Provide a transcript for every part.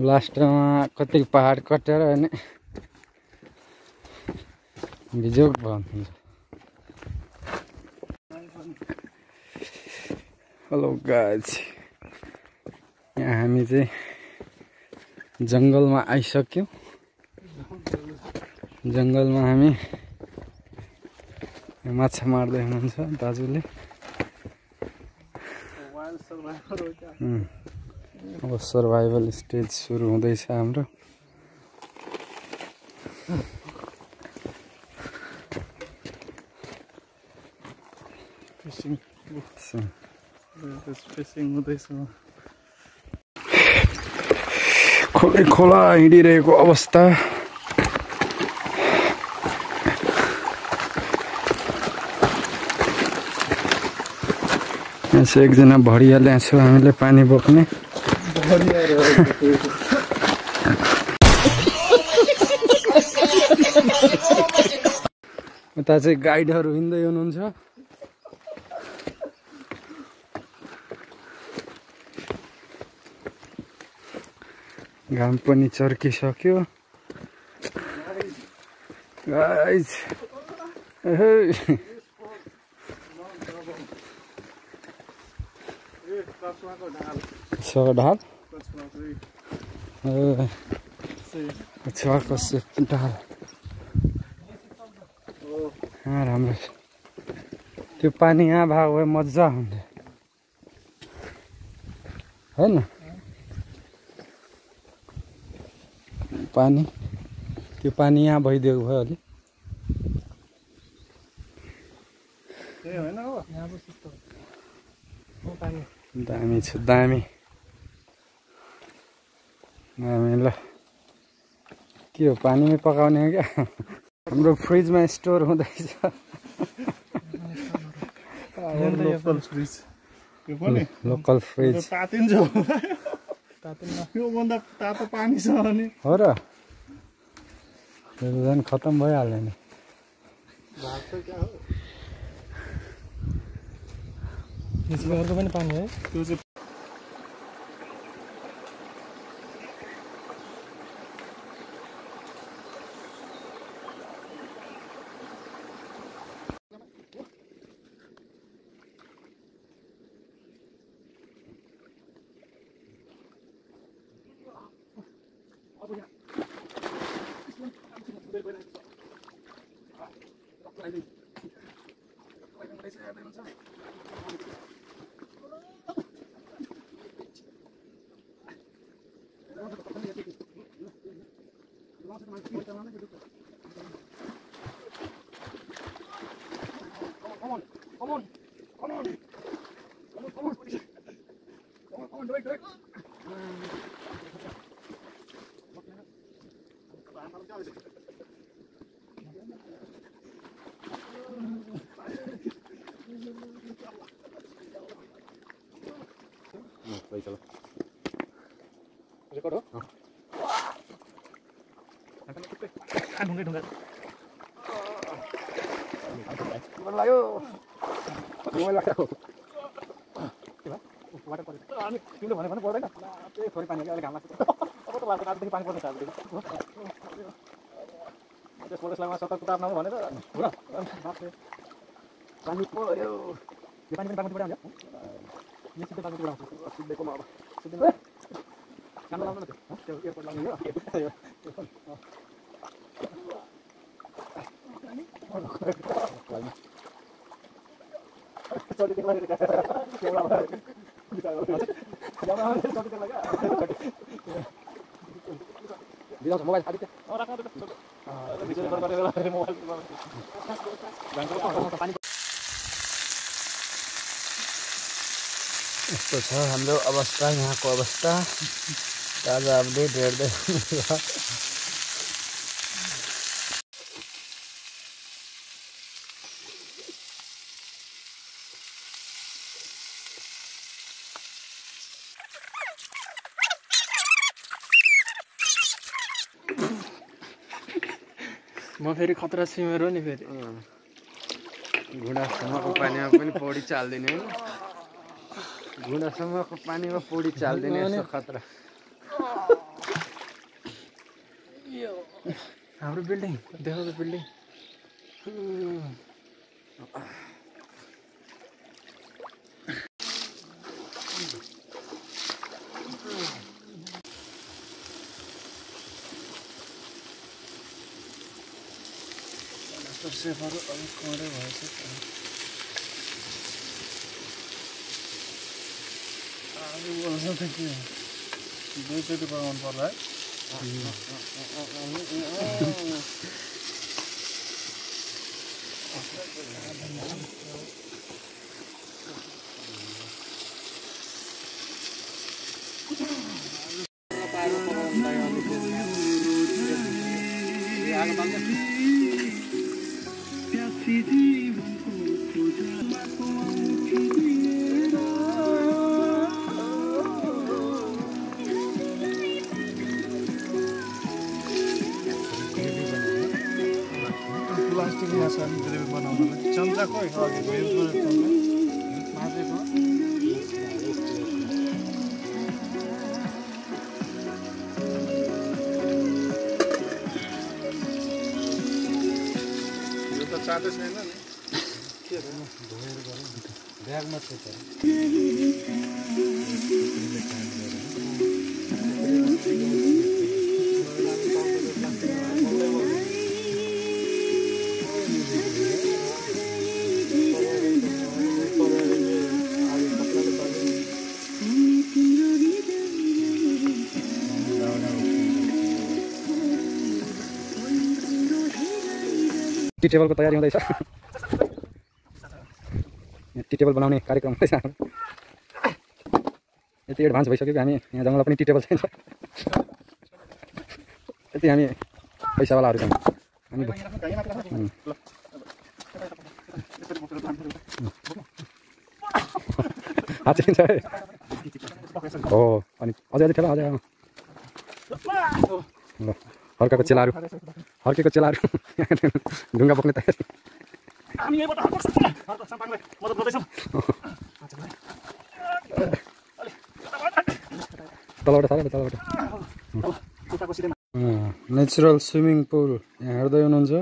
लास्टमा कति पहाड कटेर अनि बिजोग भयो। हेलो गाइज, यहाँ हामी चाहिँ जङ्गलमा आइसक्यौँ। जङ्गलमा हामी माछा मार्दै हुनुहुन्छ दाजुले। अब सर्भाइभल स्टेज सुरु हुँदैछ हाम्रो। फिसिङ हुँदैछ। खोलै खोला हिँडिरहेको अवस्था। यहाँ एकजना भडिया ल्याउँछौँ हामीले पानी बोक्ने। उता चाहिँ गाइडहरू हिँड्दै हुनुहुन्छ। घाम पनि चर्किसक्यो गाइज। ढाल कछुवाको ढाल राम्रो छ। त्यो पानी यहाँ भएको भए मजा हुन्थ्यो होइन? पानी त्यो पानी यहाँ भइदिएको भयो अलि। दामी छ, दामी दामी। ल के हो, पानीमै पकाउने हो क्या? हाम्रो फ्रिजमा स्टोर हुँदैछ। लोकल फ्रिज तातिन्छ योभन्दा तातो पानी छ भने हो र? त्यो झन् खतम भइहाल्यो नि। अर्को पनि पानी है त्यो चाहिँ। चलो रिकॉर्ड हो। ढुङ्गा ढुङ्गा लाग्यो मोबाइल लाग्यो। वाटर पर्छ अनि तिमीले भने पर्दैन। त्यही थोरै पानी अहिले घाम लाग्छ। अब त लाग्छ रातदेखि पानी पर्छ साथदेखि। त्यस पोलिसलाई सतर्कता अप्नाउनु भनेर हो र पानी पर्यो। यो पानी पनि बागमतीबाट आउँछ। यो सिधै बागमतीबाट आउँछ। सिधैको अब सिधै काम लाउनु न त्यो एयरपोर्ट लाउने हो। मोबाइल यस्तो छ हाम्रो अवस्था, यहाँको अवस्था। ताजा अपडेट हेर्दै म फेरि खतरा स्विमर हो नि। फेरि घुँडासम्मको पानीमा पनि पौडी चाल्दिने हो। घुँडासम्मको पानीमा पौडी चाल्दिने यस्तो खतरा। हाम्रो बिल्डिङ देखाउँछ बिल्डिङ। सेफहरू अलिक कडै भएछ। आलु बोल्छ त के हो दुईचोटि पकाउनु पर्ला है। प्लास्टिक माछा ग्रेभी बनाउनलाई चम्चा खोइ अघि युज गरेको माछेको यो त चाटै छैन नि के धोएर गरौँ ब्यागमा छ त टी टेबलको तयारी हुँदैछ। टी टेबल बनाउने कार्यक्रम हुँदैछ। यति एडभान्स भइसक्यो कि हामी यहाँ जङ्गलमा पनि टी टेबल छैन। यति हामी पैसावालाहरू छौँ। हामी हात चिन्छ है। हो अनि अझै अझै ठेला अझै ल हर्काको चेलाहरू हर्केको चेलाहरू ढुङ्गा बोक्ने तयारी। तलबाट साह्रै तलबाट नेचुरल स्विमिङ पुल यहाँ हेर्दै हुनुहुन्छ।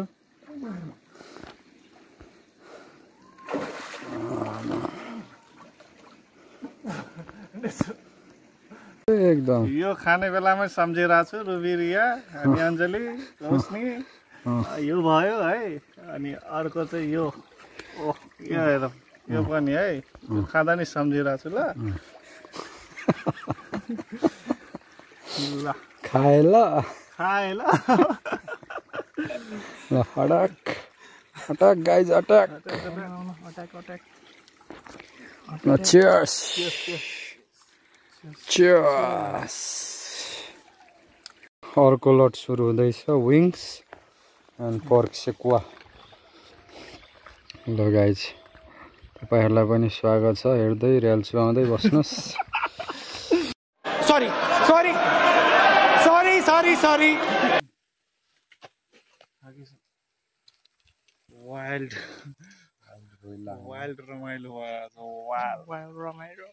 एकदम यो खाने बेलामै सम्झिरहेको छु रुबी रिया अनि अञ्जली रोशनी यो भयो है। अनि अर्को चाहिँ यो ओह यो हेर यो पनि है खाँदा नि सम्झिरहेको छु ल। ल खाए ल खाए ल अटक अटक गाइज अटक। Cheers. Cheers. अर्को लट सुरु हुँदैछ विङ्स एन्ड पर्क सेकुवा। ल गाइज तपाईँहरूलाई पनि स्वागत छ। हेर्दै रियाल्सु आउँदै बस्नुहोस्। Sorry sorry sorry sorry sorry wild wild रमाइलो भयो वाइल्ड रमाइलो।